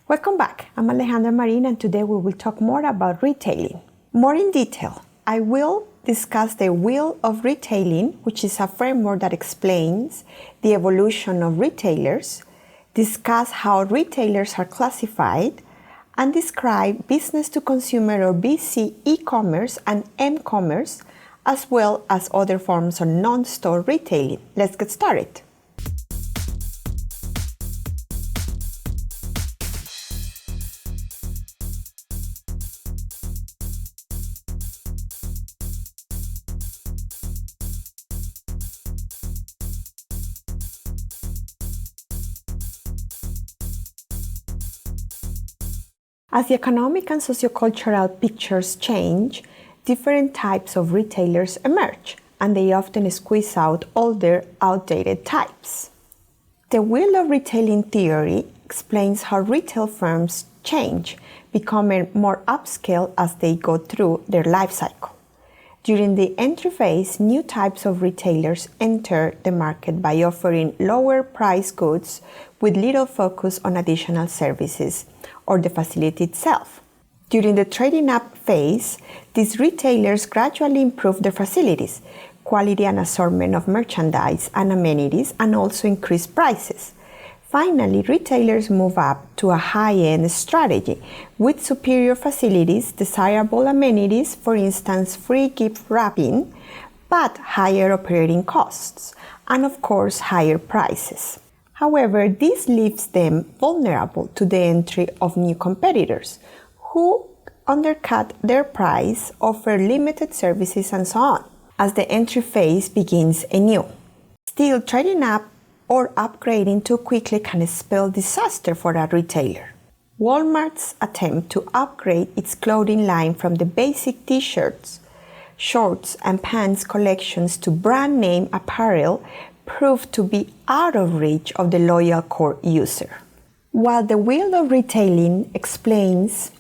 Welcome back. I'm Alejandra Marin, and today we will talk more about retailing. More in detail, I will discuss the Wheel of Retailing, which is a framework that explains the evolution of retailers, discuss how retailers are classified, and describe business to consumer or BC e-commerce and m-commerce, as well as other forms of non-store retailing. Let's get started. As the economic and sociocultural pictures change, different types of retailers emerge, and they often squeeze out older, outdated types. The Wheel of Retailing theory explains how retail firms change, becoming more upscale as they go through their life cycle. During the entry phase, new types of retailers enter the market by offering lower price goods with little focus on additional services or the facility itself. During the trading up phase, these retailers gradually improve their facilities, quality and assortment of merchandise and amenities, and also increase prices. Finally, retailers move up to a high-end strategy with superior facilities, desirable amenities, for instance, free gift wrapping, but higher operating costs, and of course, higher prices. However, this leaves them vulnerable to the entry of new competitors who undercut their price, offer limited services, and so on, as the entry phase begins anew. Still, trading up or upgrading too quickly can spell disaster for a retailer. Walmart's attempt to upgrade its clothing line from the basic t-shirts, shorts, and pants collections to brand name apparel proved to be out of reach of the loyal core user. While the Wheel of Retailing explains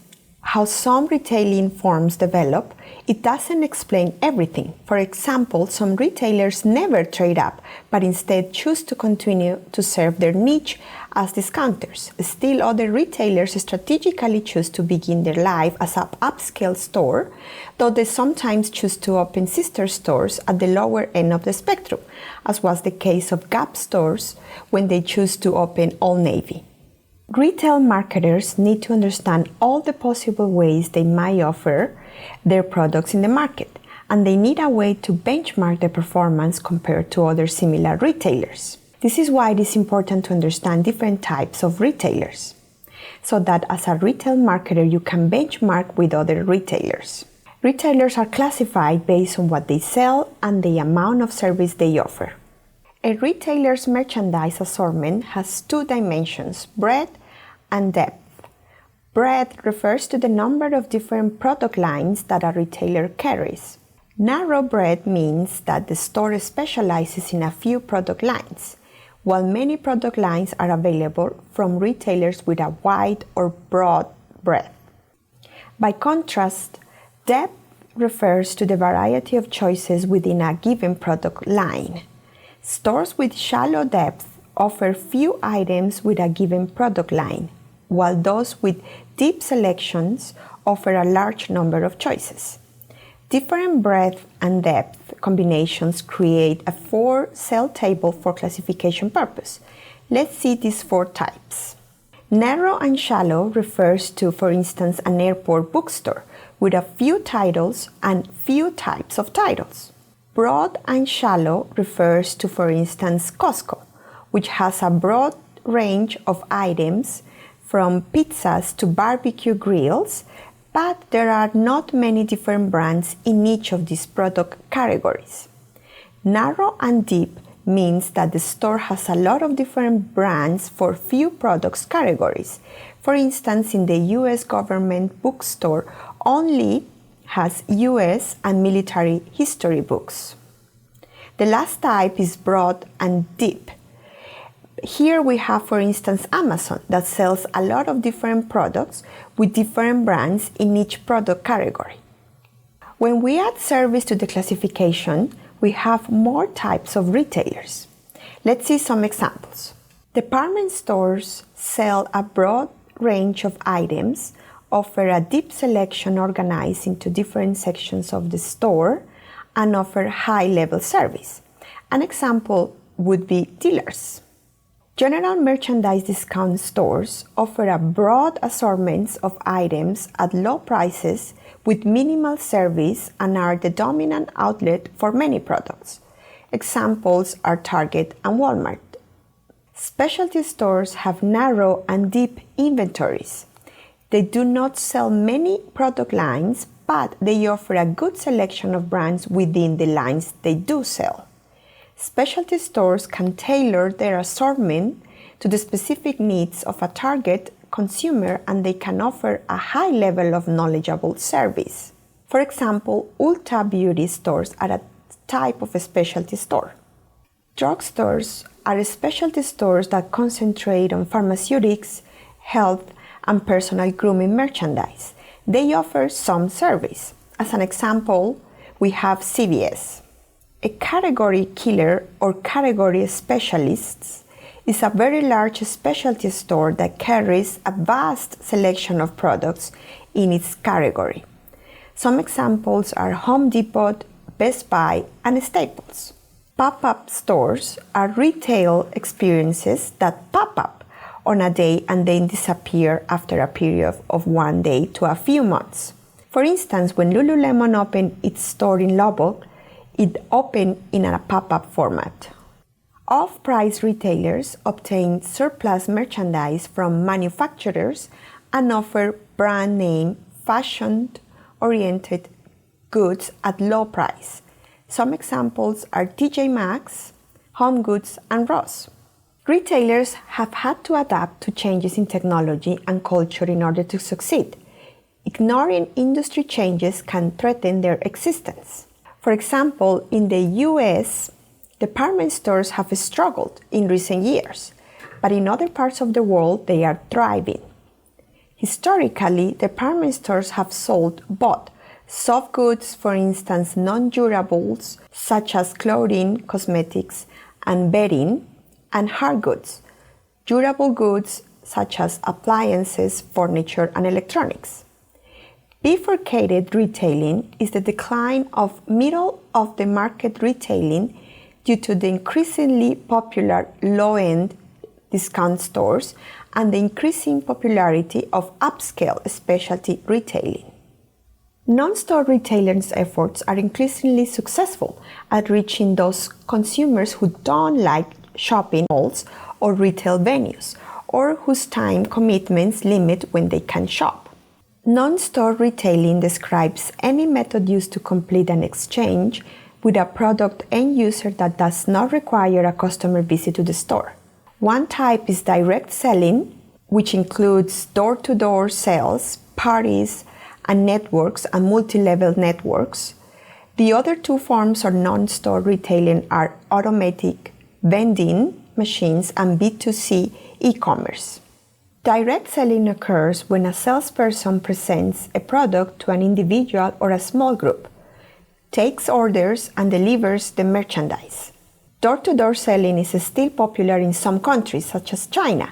how some retailing forms develop, it doesn't explain everything. For example, some retailers never trade up, but instead choose to continue to serve their niche as discounters. Still, other retailers strategically choose to begin their life as an upscale store, though they sometimes choose to open sister stores at the lower end of the spectrum, as was the case of Gap stores when they choose to open Old Navy. Retail marketers need to understand all the possible ways they might offer their products in the market, and they need a way to benchmark their performance compared to other similar retailers. This is why it is important to understand different types of retailers, so that as a retail marketer you can benchmark with other retailers. Retailers are classified based on what they sell and the amount of service they offer. A retailer's merchandise assortment has two dimensions, breadth and depth. Breadth refers to the number of different product lines that a retailer carries. Narrow breadth means that the store specializes in a few product lines, while many product lines are available from retailers with a wide or broad breadth. By contrast, depth refers to the variety of choices within a given product line. Stores with shallow depth offer few items with a given product line, while those with deep selections offer a large number of choices. Different breadth and depth combinations create a 4-cell table for classification purpose. Let's see these 4 types. Narrow and shallow refers to, for instance, an airport bookstore with a few titles and few types of titles. Broad and shallow refers to, for instance, Costco, which has a broad range of items from pizzas to barbecue grills, but there are not many different brands in each of these product categories. Narrow and deep means that the store has a lot of different brands for few products categories. For instance, in the US government bookstore only has US and military history books. The last type is broad and deep. Here we have, for instance, Amazon that sells a lot of different products with different brands in each product category. When we add service to the classification, we have more types of retailers. Let's see some examples. Department stores sell a broad range of items, offer a deep selection organized into different sections of the store, and offer high-level service. An example would be dealers. General merchandise discount stores offer a broad assortment of items at low prices with minimal service and are the dominant outlet for many products. Examples are Target and Walmart. Specialty stores have narrow and deep inventories. They do not sell many product lines, but they offer a good selection of brands within the lines they do sell. Specialty stores can tailor their assortment to the specific needs of a target consumer, and they can offer a high level of knowledgeable service. For example, Ulta Beauty stores are a type of a specialty store. Drugstores are specialty stores that concentrate on pharmaceutics, health, and personal grooming merchandise. They offer some service. As an example, we have CVS. A category killer or category specialist is a very large specialty store that carries a vast selection of products in its category. Some examples are Home Depot, Best Buy, and Staples. Pop-up stores are retail experiences that pop up on a day and then disappear after a period of one day to a few months. For instance, when Lululemon opened its store in Lubbock, it opened in a pop-up format. Off-price retailers obtain surplus merchandise from manufacturers and offer brand name, fashion-oriented goods at low price. Some examples are TJ Maxx, HomeGoods, and Ross. Retailers have had to adapt to changes in technology and culture in order to succeed. Ignoring industry changes can threaten their existence. For example, in the US, department stores have struggled in recent years, but in other parts of the world they are thriving. Historically, department stores have sold both soft goods, for instance, non-durables such as clothing, cosmetics, and bedding, and hard goods, durable goods such as appliances, furniture, and electronics. Bifurcated retailing is the decline of middle-of-the-market retailing due to the increasingly popular low-end discount stores and the increasing popularity of upscale specialty retailing. Non-store retailers' efforts are increasingly successful at reaching those consumers who don't like shopping malls or retail venues, or whose time commitments limit when they can shop. Non-store retailing describes any method used to complete an exchange with a product end user that does not require a customer visit to the store. One type is direct selling, which includes door-to-door sales, parties, and networks and multi-level networks. The other two forms of non-store retailing are automatic vending machines and B2C e-commerce. Direct selling occurs when a salesperson presents a product to an individual or a small group, takes orders, and delivers the merchandise. Door-to-door selling is still popular in some countries, such as China,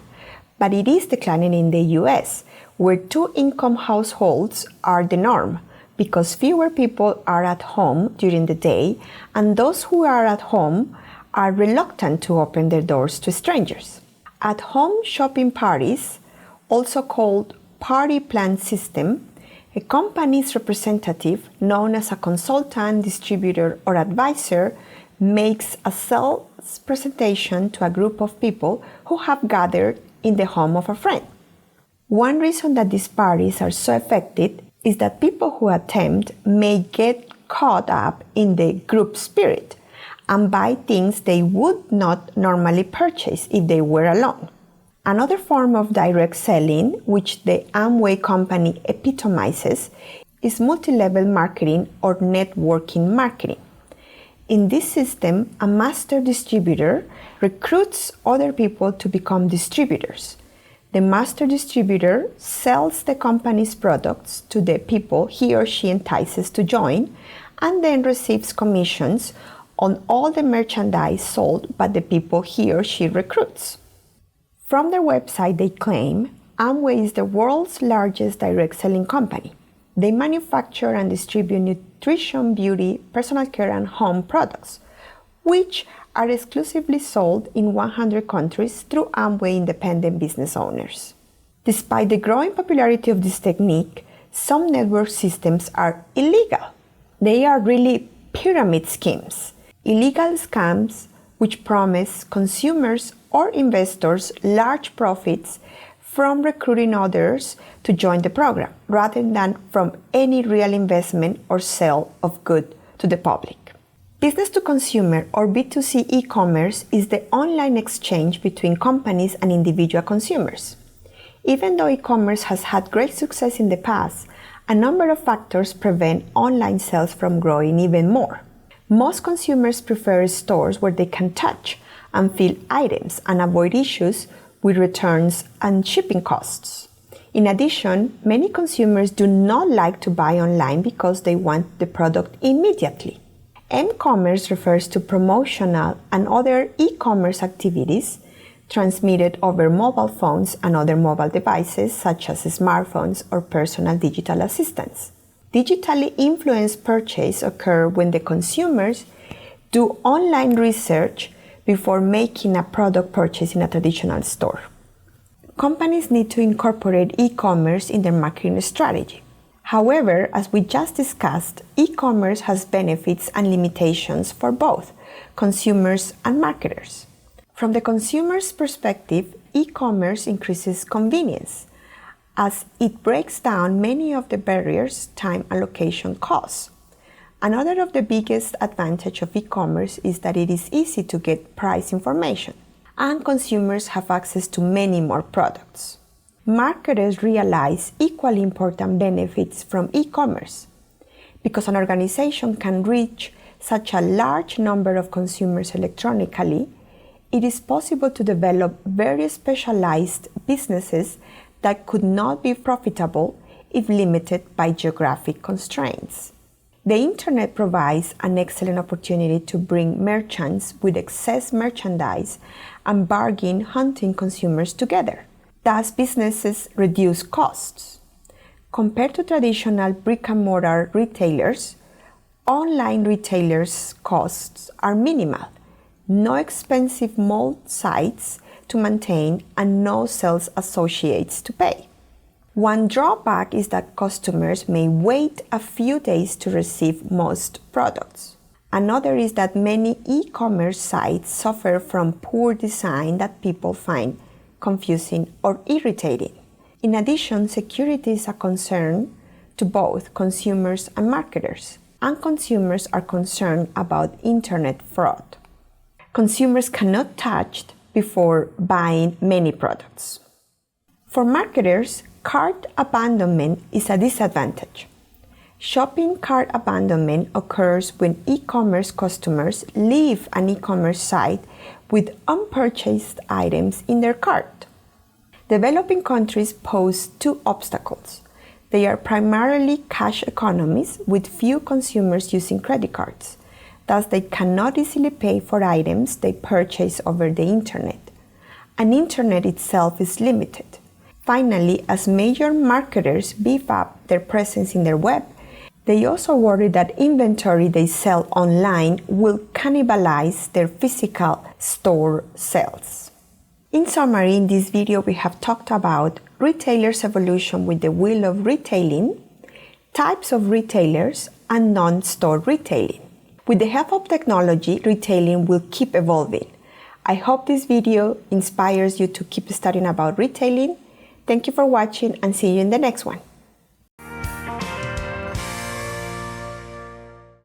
but it is declining in the US, where two-income households are the norm because fewer people are at home during the day, and those who are at home are reluctant to open their doors to strangers. At-home shopping parties, also called party plan system, a company's representative, known as a consultant, distributor, or advisor, makes a sales presentation to a group of people who have gathered in the home of a friend. One reason that these parties are so effective is that people who attend may get caught up in the group spirit and buy things they would not normally purchase if they were alone. Another form of direct selling, which the Amway company epitomizes, is multi-level marketing or networking marketing. In this system, a master distributor recruits other people to become distributors. The master distributor sells the company's products to the people he or she entices to join and then receives commissions on all the merchandise sold by the people he or she recruits. From their website, they claim, Amway is the world's largest direct selling company. They manufacture and distribute nutrition, beauty, personal care, and home products, which are exclusively sold in 100 countries through Amway independent business owners. Despite the growing popularity of this technique, some network systems are illegal. They are really pyramid schemes, illegal scams which promise consumers or investors large profits from recruiting others to join the program, rather than from any real investment or sale of goods to the public. Business to consumer or B2C e-commerce is the online exchange between companies and individual consumers. Even though e-commerce has had great success in the past, a number of factors prevent online sales from growing even more. Most consumers prefer stores where they can touch and feel items and avoid issues with returns and shipping costs. In addition, many consumers do not like to buy online because they want the product immediately. M-commerce refers to promotional and other e-commerce activities transmitted over mobile phones and other mobile devices such as smartphones or personal digital assistants. Digitally influenced purchase occur when the consumers do online research before making a product purchase in a traditional store. Companies need to incorporate e-commerce in their marketing strategy. However, as we just discussed, e-commerce has benefits and limitations for both consumers and marketers. From the consumer's perspective, e-commerce increases convenience, as it breaks down many of the barriers time and location cause. Another of the biggest advantages of e-commerce is that it is easy to get price information, and consumers have access to many more products. Marketers realize equally important benefits from e-commerce. Because an organization can reach such a large number of consumers electronically, it is possible to develop very specialized businesses that could not be profitable if limited by geographic constraints. The Internet provides an excellent opportunity to bring merchants with excess merchandise and bargain hunting consumers together. Thus, businesses reduce costs. Compared to traditional brick-and-mortar retailers, online retailers' costs are minimal. No expensive mall sites to maintain and no sales associates to pay. One drawback is that customers may wait a few days to receive most products. Another is that many e-commerce sites suffer from poor design that people find confusing or irritating. In addition, security is a concern to both consumers and marketers, and consumers are concerned about internet fraud. Consumers cannot touch before buying many products. For marketers, cart abandonment is a disadvantage. Shopping cart abandonment occurs when e-commerce customers leave an e-commerce site with unpurchased items in their cart. Developing countries pose two obstacles. They are primarily cash economies with few consumers using credit cards. Thus, they cannot easily pay for items they purchase over the internet. And internet itself is limited. Finally, as major marketers beef up their presence in their web, they also worry that inventory they sell online will cannibalize their physical store sales. In summary, in this video we have talked about retailers' evolution with the wheel of retailing, types of retailers, and non-store retailing. With the help of technology, retailing will keep evolving. I hope this video inspires you to keep studying about retailing. Thank you for watching and see you in the next one.